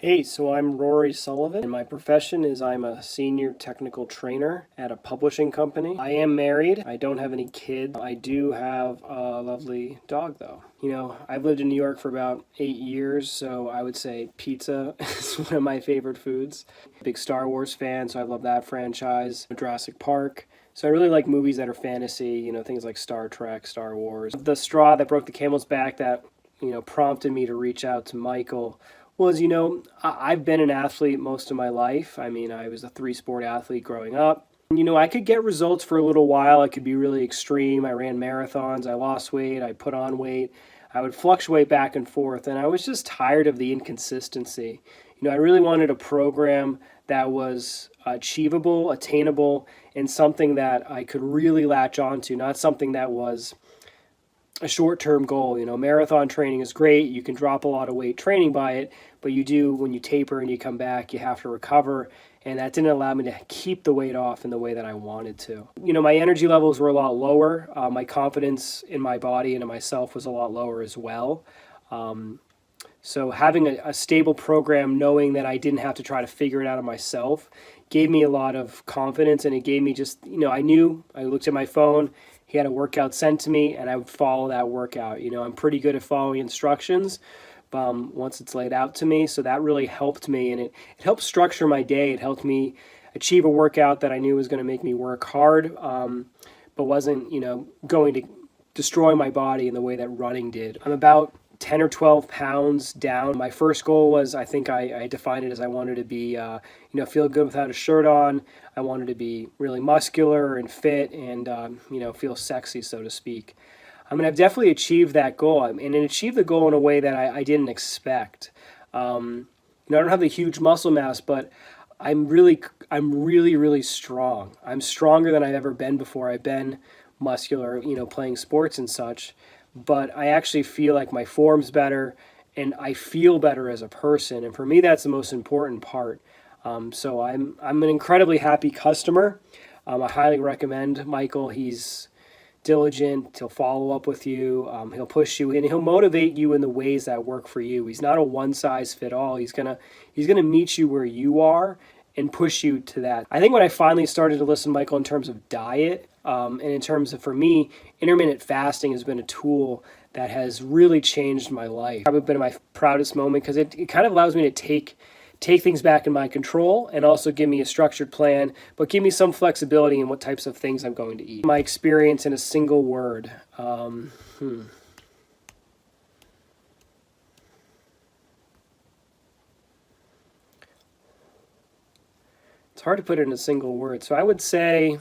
Hey, so I'm Rory Sullivan, and my profession is I'm a senior technical trainer at a publishing company. I am married. I don't have any kids. I do have a lovely dog, though. I've lived in New York for about 8 years, so I would say pizza is one of my favorite foods. Big Star Wars fan, so I love that franchise. Jurassic Park. So I really like movies that are fantasy, things like Star Trek, Star Wars. The straw that broke the camel's back that, prompted me to reach out to Michael was, I've been an athlete most of my life. I mean, I was a three-sport athlete growing up. I could get results for a little while. I could be really extreme. I ran marathons. I lost weight. I put on weight. I would fluctuate back and forth, and I was just tired of the inconsistency. I really wanted a program that was achievable, attainable, and something that I could really latch onto, not something that was a short-term goal. Marathon training is great. You can drop a lot of weight training by it, but when you taper and you come back, you have to recover. And that didn't allow me to keep the weight off in the way that I wanted to. My energy levels were a lot lower. My confidence in my body and in myself was a lot lower as well. So having a stable program, knowing that I didn't have to try to figure it out of myself, gave me a lot of confidence, and it gave me just, I looked at my phone, he had a workout sent to me, and I would follow that workout. I'm pretty good at following instructions once it's laid out to me, so that really helped me, and it helped structure my day. It helped me achieve a workout that I knew was going to make me work hard, but wasn't, going to destroy my body in the way that running did. I'm about 10 or 12 pounds down. My first goal was, I think I defined it as I wanted to be, feel good without a shirt on. I wanted to be really muscular and fit and, feel sexy, so to speak. I've definitely achieved that goal, and achieved the goal in a way that I didn't expect. I don't have the huge muscle mass, but I'm really, really strong. I'm stronger than I've ever been before. I've been muscular, playing sports and such. But I actually feel like my form's better, and I feel better as a person. And for me, that's the most important part. So I'm an incredibly happy customer. I highly recommend Michael. He's diligent. He'll follow up with you. He'll push you, and he'll motivate you in the ways that work for you. He's not a one-size-fit-all. He's gonna meet you where you are and push you to that. I think when I finally started to listen to Michael in terms of diet, and in terms of, for me, intermittent fasting has been a tool that has really changed my life. Probably been my proudest moment because it kind of allows me to take things back in my control and also give me a structured plan, but give me some flexibility in what types of things I'm going to eat. My experience in a single word. It's hard to put it in a single word. So I would say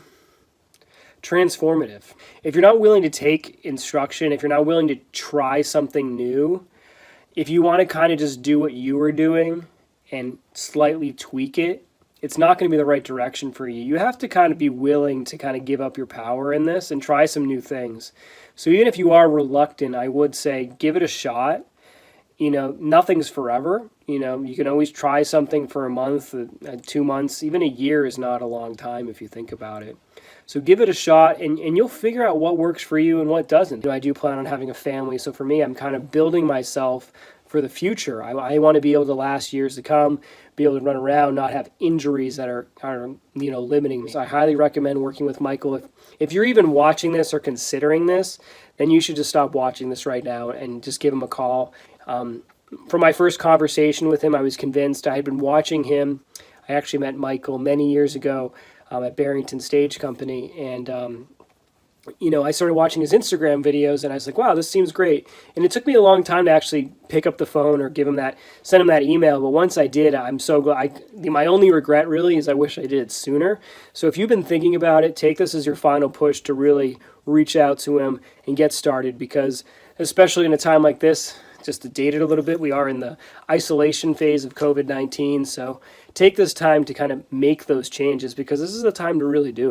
transformative. If you're not willing to take instruction, if you're not willing to try something new, if you want to kind of just do what you were doing and slightly tweak it, it's not going to be the right direction for you. You have to kind of be willing to kind of give up your power in this and try some new things. So even if you are reluctant, I would say give it a shot. Nothing's forever. You can always try something for a month, 2 months, even a year is not a long time if you think about it. So give it a shot, and you'll figure out what works for you and what doesn't. I do plan on having a family, so for me, I'm kind of building myself for the future. I want to be able to last years to come, be able to run around, not have injuries that are limiting me. So I highly recommend working with Michael. If you're even watching this or considering this, then you should just stop watching this right now and just give him a call. From my first conversation with him, I was convinced. I had been watching him. I actually met Michael many years ago at Barrington Stage Company, and I started watching his Instagram videos, and I was like, wow, this seems great. And it took me a long time to actually pick up the phone or send him that email, but once I did, I'm so glad. My only regret really is I wish I did it sooner. So if you've been thinking about it, take this as your final push to really reach out to him and get started, because especially in a time like this, just to date it a little bit, we are in the isolation phase of COVID-19, so take this time to kind of make those changes, because this is the time to really do it.